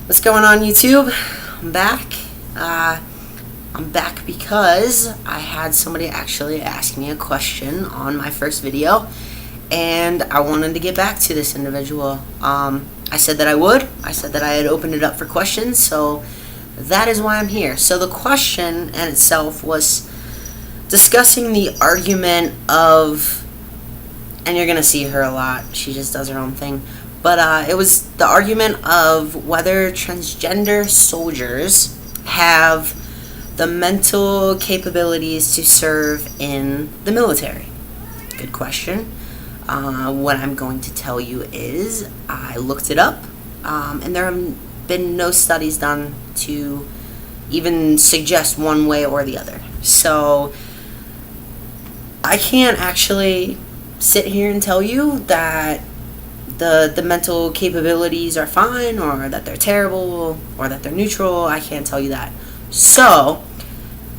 What's going on, YouTube? I'm back. I'm back because I had somebody actually ask me a question on my first video, and I wanted to get back to this individual. I said that I would. I said that I had opened it up for questions, so that is why I'm here. So the question in itself was discussing the argument of, and you're going to see her a lot, she just does her own thing, but it was the argument of whether transgender soldiers have the mental capabilities to serve in the military. Good question. What I'm going to tell you is I looked it up, and there have been no studies done to even suggest one way or the other. So I can't actually sit here and tell you that the mental capabilities are fine, or that they're terrible, or that they're neutral. I can't tell you that. So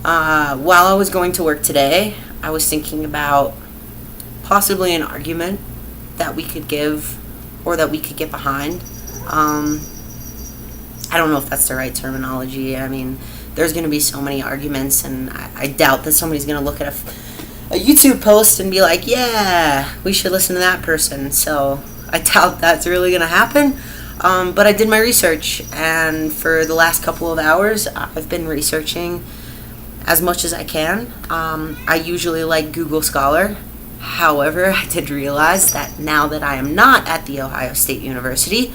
while I was going to work today, I was thinking about possibly an argument that we could give, or that we could get behind. I don't know if that's the right terminology. I mean, there's going to be so many arguments, and I doubt that somebody's going to look at a YouTube post and be like, yeah, we should listen to that person. So I doubt that's really going to happen. But I did my research, and for the last couple of hours, I've been researching as much as I can. I usually like Google Scholar. However, I did realize that now that I am not at The Ohio State University,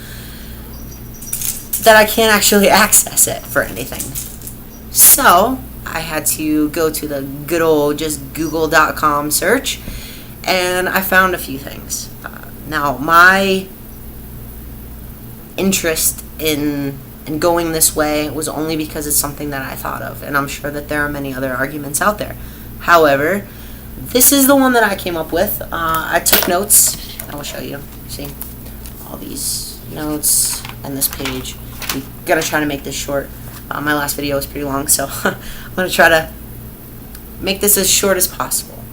that I can't actually access it for anything. So I had to go to the good old just google.com search, and I found a few things. Now, my interest in going this way was only because it's something that I thought of, and I'm sure that there are many other arguments out there. However, this is the one that I came up with. I took notes. I will show you. See, all these notes and this page. I'm going to try to make this short. My last video was pretty long, so I'm going to try to make this as short as possible.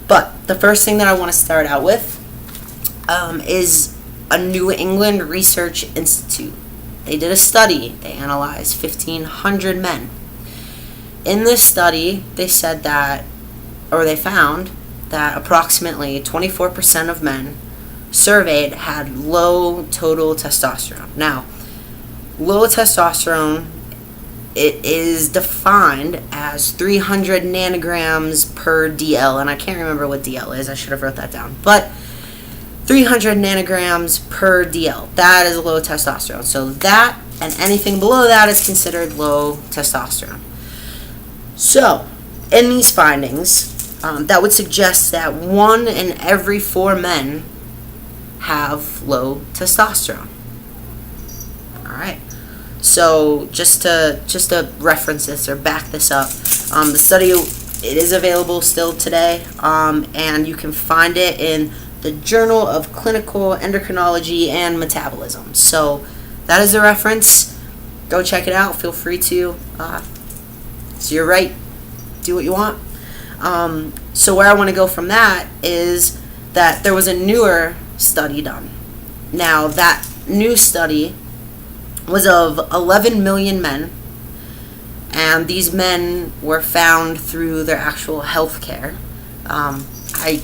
But the first thing that I want to start out with is a New England Research Institute. They did a study. They analyzed 1,500 men. In this study, they said that, or they found that approximately 24% of men surveyed had low total testosterone. Now, low testosterone, it is defined as 300 nanograms per DL, and I can't remember what DL is. I should have wrote that down. But 300 nanograms per DL, that is low testosterone. So that and anything below that is considered low testosterone. So in these findings, that would suggest that 1 in every 4 men have low testosterone. All right. So just to reference this or back this up, the study, it is available still today, and you can find it in the Journal of Clinical Endocrinology and Metabolism. So that is a reference. Go check it out. Feel free to. It's your right. Do what you want. So where I want to go from that is that there was a newer study done. Now, that new study was of 11 million men, and these men were found through their actual health care. I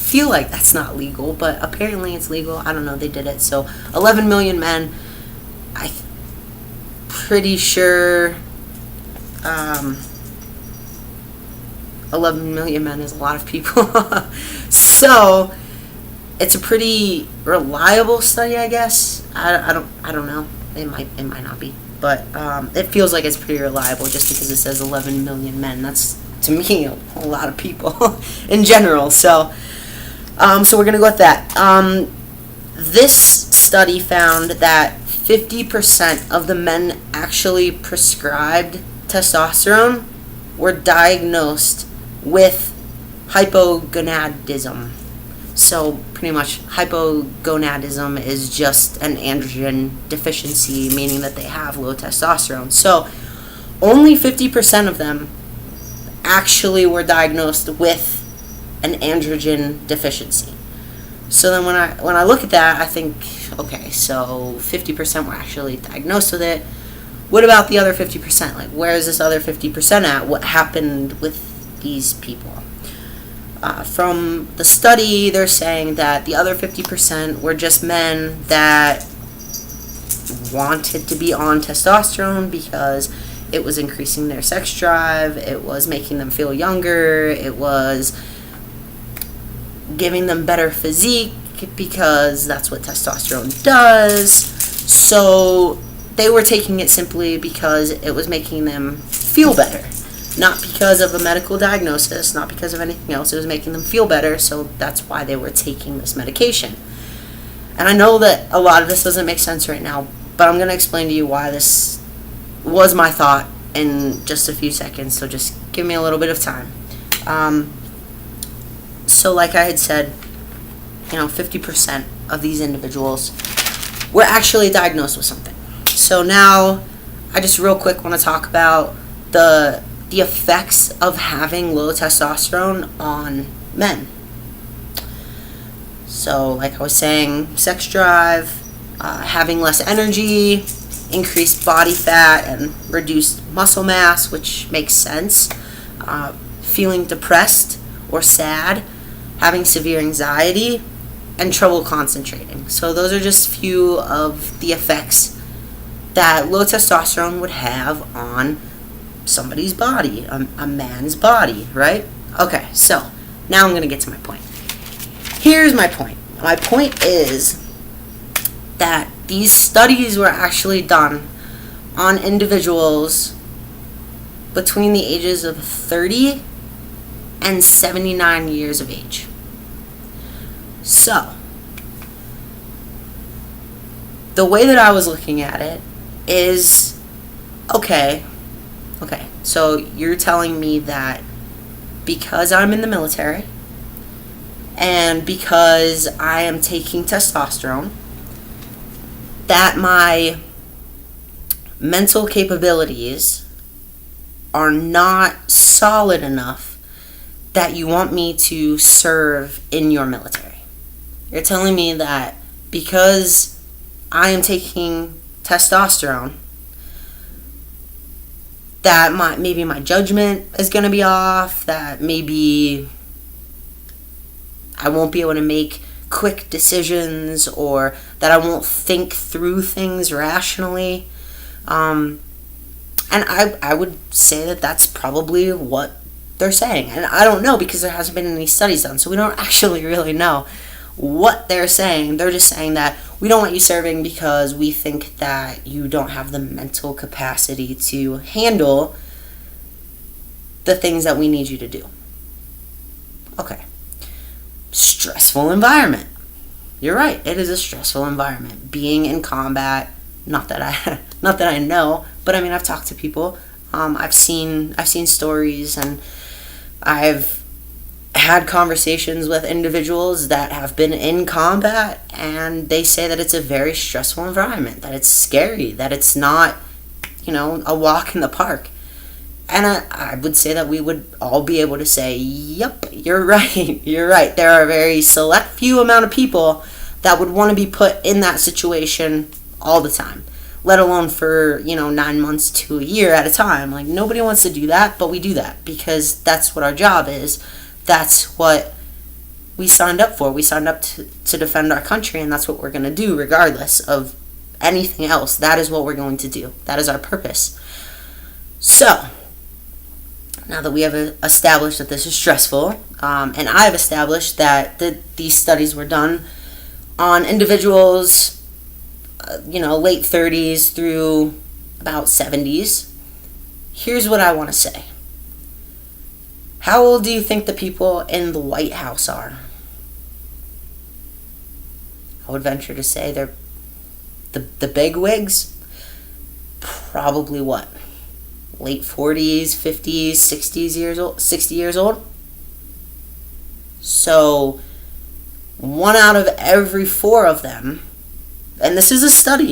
feel like that's not legal, but apparently it's legal. I don't know, they did it. So 11 million men, I'm pretty sure 11 million men is a lot of people. So it's a pretty reliable study, I guess. I don't know. It might not be, but it feels like it's pretty reliable just because it says 11 million men. That's, to me, a lot of people in general. So we're gonna go with that. This study found that 50% of the men actually prescribed testosterone were diagnosed with hypogonadism. So pretty much hypogonadism is just an androgen deficiency, meaning that they have low testosterone. So only 50% of them actually were diagnosed with an androgen deficiency. So then when I look at that, I think, okay, so 50% were actually diagnosed with it. What about the other 50%? Like, where is this other 50% at? What happened with these people? From the study, they're saying that the other 50% were just men that wanted to be on testosterone because it was increasing their sex drive, it was making them feel younger, it was giving them better physique because that's what testosterone does. So they were taking it simply because it was making them feel better. Not because of a medical diagnosis, not because of anything else. It was making them feel better, so that's why they were taking this medication. And I know that a lot of this doesn't make sense right now, but I'm going to explain to you why this was my thought in just a few seconds, so just give me a little bit of time. So like I had said, 50% of these individuals were actually diagnosed with something. So now I just real quick want to talk about the effects of having low testosterone on men. So like I was saying, sex drive, having less energy, increased body fat, and reduced muscle mass, which makes sense. Feeling depressed or sad, having severe anxiety, and trouble concentrating. So those are just few of the effects that low testosterone would have on somebody's body, a man's body, right? Okay, so now I'm going to get to my point. Here's my point. My point is that these studies were actually done on individuals between the ages of 30 and 79 years of age. So, the way that I was looking at it is, okay, so you're telling me that because I'm in the military and because I am taking testosterone, that my mental capabilities are not solid enough that you want me to serve in your military. You're telling me that because I am taking testosterone, that maybe my judgment is going to be off, that maybe I won't be able to make quick decisions, or that I won't think through things rationally. And I would say that that's probably what they're saying. And I don't know because there hasn't been any studies done, so we don't actually really know what they're saying. They're just saying that we don't want you serving because we think that you don't have the mental capacity to handle the things that we need you to do. Okay. Stressful environment. You're right. It is a stressful environment. Being in combat, not that I know, but I mean I've talked to people. I've seen stories, and I've had conversations with individuals that have been in combat, and they say that it's a very stressful environment, that it's scary, that it's not, a walk in the park. And I would say that we would all be able to say, yep, you're right, you're right. There are a very select few amount of people that would want to be put in that situation all the time, let alone for, 9 months to a year at a time. Like, nobody wants to do that, but we do that because that's what our job is. That's what we signed up for. We signed up to defend our country, and that's what we're going to do regardless of anything else. That is what we're going to do. That is our purpose. So, now that we have established that this is stressful, and I've established that these studies were done on individuals, late 30s through about 70s, here's what I want to say. How old do you think the people in the White House are? I would venture to say they're the big wigs. Probably what? Late 40s, 50s, 60 years old. So 1 out of every 4 of them, and this is a study,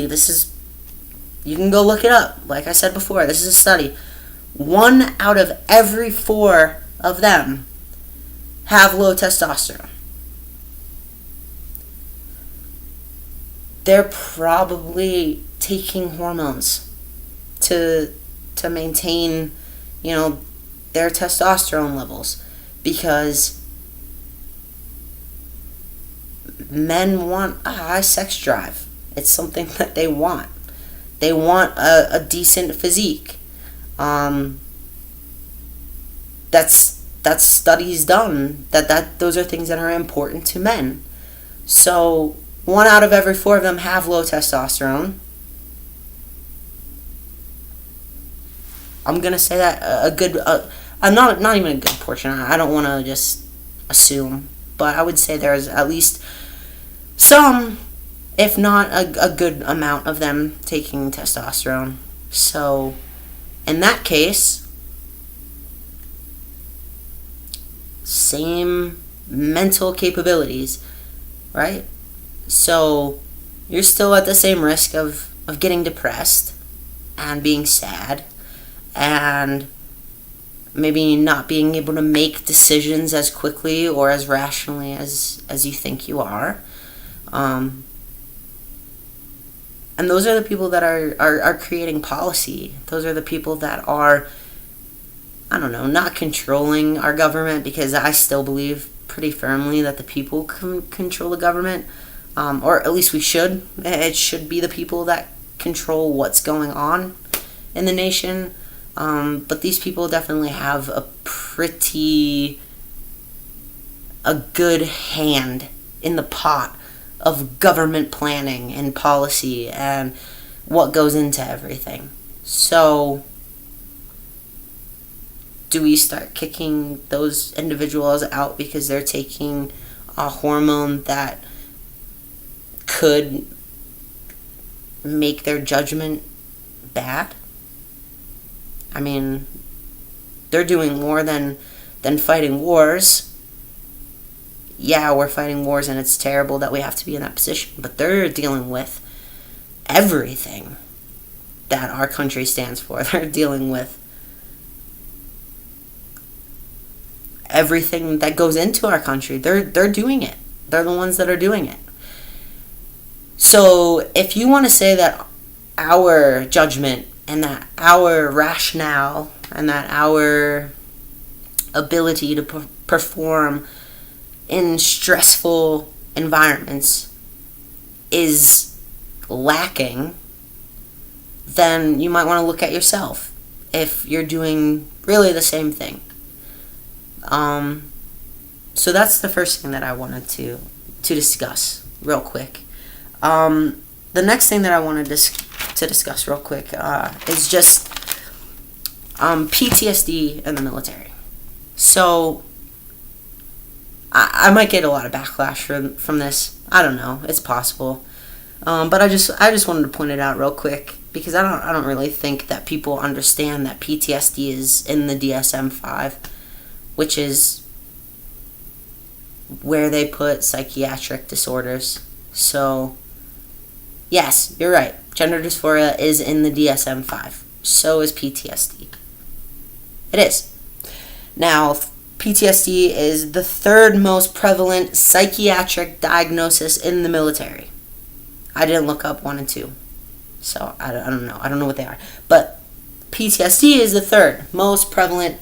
you can go look it up. Like I said before, this is a study. 1 out of every 4 of them have low testosterone. they're probably taking hormones to maintain, their testosterone levels, because men want a high sex drive. It's something that they want. They want a decent physique. That's studies done that those are things that are important to men. So 1 out of every 4 of them have low testosterone. I'm gonna say that a good, not even a good portion. I don't want to just assume, but I would say there's at least some, if not a good amount of them taking testosterone. So, in that case, same mental capabilities, right? So, you're still at the same risk of getting depressed and being sad and maybe not being able to make decisions as quickly or as rationally as you think you are. And those are the people that are creating policy. Those are the people that are, not controlling our government, because I still believe pretty firmly that the people can control the government, or at least we should. It should be the people that control what's going on in the nation. But these people definitely have a good hand in the pot of government planning and policy and what goes into everything. So, do we start kicking those individuals out because they're taking a hormone that could make their judgment bad? I mean, they're doing more than fighting wars. Yeah, we're fighting wars and it's terrible that we have to be in that position, but they're dealing with everything that our country stands for. They're dealing with everything that goes into our country. They're doing it. They're the ones that are doing it. So if you want to say that our judgment and that our rationale and that our ability to perform in stressful environments is lacking, then you might want to look at yourself if you're doing really the same thing. So that's the first thing that I wanted to discuss real quick. The next thing that I wanted to discuss real quick is just PTSD in the military. So I might get a lot of backlash from this. I don't know. It's possible. But I just wanted to point it out real quick, because I don't really think that people understand that PTSD is in the DSM-5, which is where they put psychiatric disorders. So, yes, you're right. Gender dysphoria is in the DSM-5. So is PTSD. It is. Now, PTSD is the 3rd most prevalent psychiatric diagnosis in the military. I didn't look up 1 and 2. So, I don't know. I don't know what they are. But PTSD is the 3rd most prevalent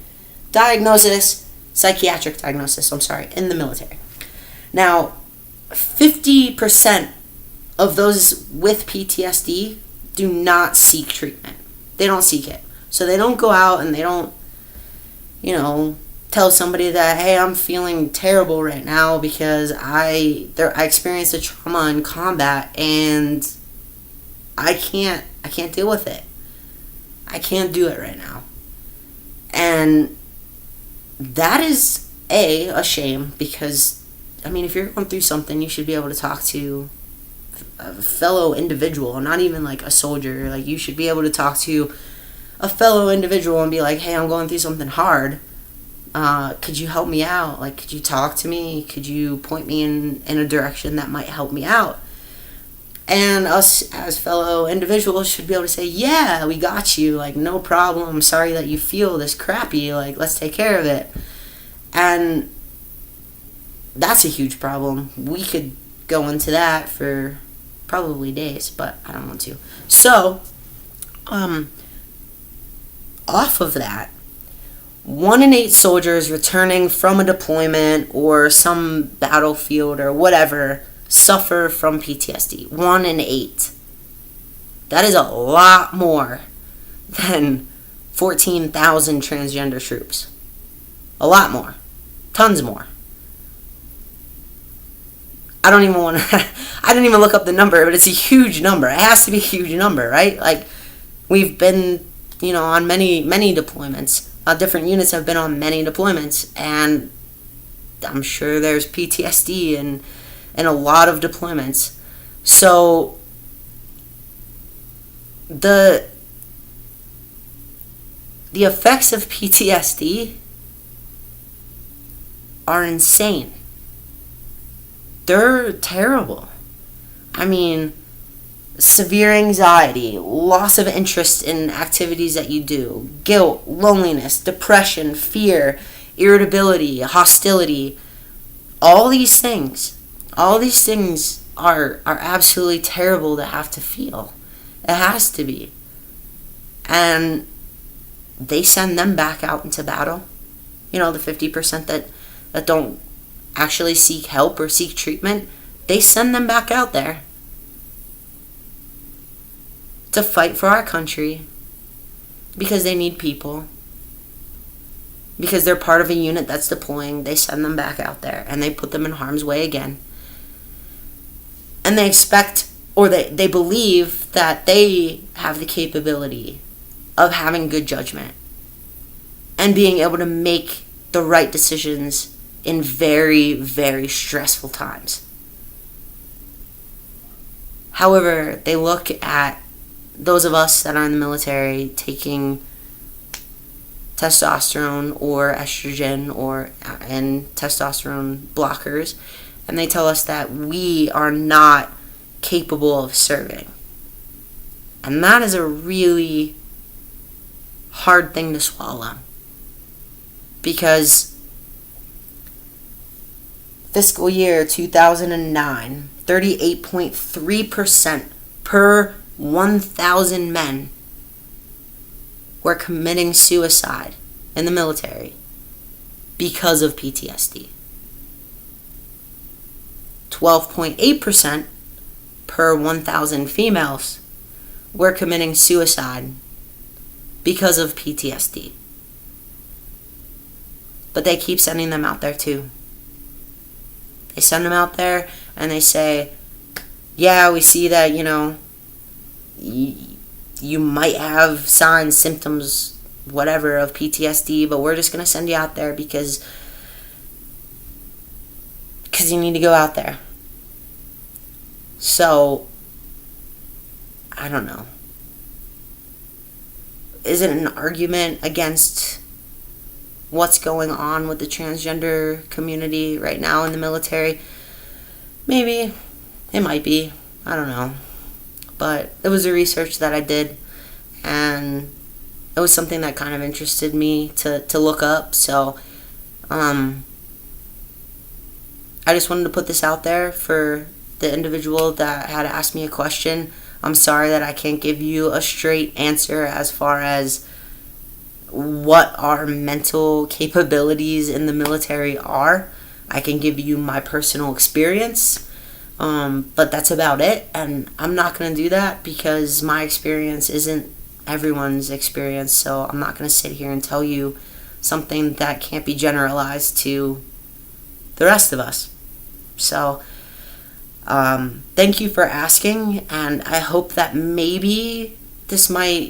psychiatric diagnosis, in the military. Now, 50% of those with PTSD do not seek treatment. They don't seek it. So they don't go out and they don't, tell somebody that, hey, I'm feeling terrible right now because I experienced a trauma in combat and I can't deal with it. I can't do it right now. And that is a shame, because if you're going through something, you should be able to talk to a fellow individual, not even like a soldier. Like, you should be able to talk to a fellow individual and be like, hey, I'm going through something hard. Could you help me out? Like, could you talk to me? Could you point me in a direction that might help me out? And us as fellow individuals should be able to say, yeah, we got you. Like, no problem. I'm sorry that you feel this crappy. Like, let's take care of it. And that's a huge problem. We could go into that for Probably days, but I don't want to. So, off of that, 1 in 8 soldiers returning from a deployment or some battlefield or whatever suffer from PTSD. 1 in 8. That is a lot more than 14,000 transgender troops. A lot more. Tons more. I don't even want to I didn't even look up the number, but it's a huge number. It has to be a huge number, right? Like, we've been, on many deployments. Different units have been on many deployments, and I'm sure there's PTSD in a lot of deployments. So the effects of PTSD are insane. They're terrible. I mean, severe anxiety, loss of interest in activities that you do, guilt, loneliness, depression, fear, irritability, hostility, all these things are absolutely terrible to have to feel. It has to be. And they send them back out into battle. The 50% that don't actually seek help or seek treatment, they send them back out there to fight for our country because they need people. Because they're part of a unit that's deploying, they send them back out there and they put them in harm's way again. And they expect, or they believe that they have the capability of having good judgment and being able to make the right decisions in very, very stressful times. However, they look at those of us that are in the military taking testosterone or estrogen and testosterone blockers, and they tell us that we are not capable of serving. And that is a really hard thing to swallow, because fiscal year 2009, 38.3% per 1,000 men were committing suicide in the military because of PTSD. 12.8% per 1,000 females were committing suicide because of PTSD. But they keep sending them out there too. They send them out there and they say, yeah, we see that, you might have signs, symptoms, whatever, of PTSD, but we're just going to send you out there because you need to go out there. So, I don't know. Is it an argument against what's going on with the transgender community right now in the military? Maybe. It might be. I don't know. But it was a research that I did, and it was something that kind of interested me to look up. So I just wanted to put this out there for the individual that had asked me a question. I'm sorry that I can't give you a straight answer as far as what our mental capabilities in the military are. I can give you my personal experience, but that's about it. And I'm not going to do that because my experience isn't everyone's experience. So I'm not going to sit here and tell you something that can't be generalized to the rest of us. So thank you for asking, and I hope that maybe this might,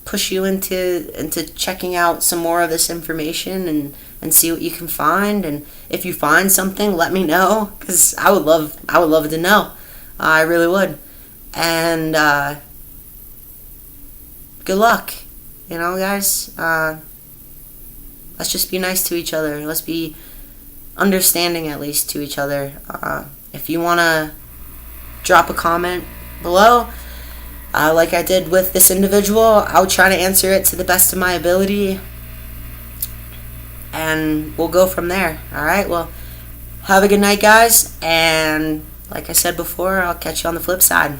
push you into checking out some more of this information and see what you can find. And if you find something, let me know, because I would love to know. I really would. And good luck, guys. Let's just be nice to each other. Let's be understanding, at least, to each other. If you want to drop a comment below, like I did with this individual, I'll try to answer it to the best of my ability, and we'll go from there. Alright, well, have a good night, guys, and like I said before, I'll catch you on the flip side.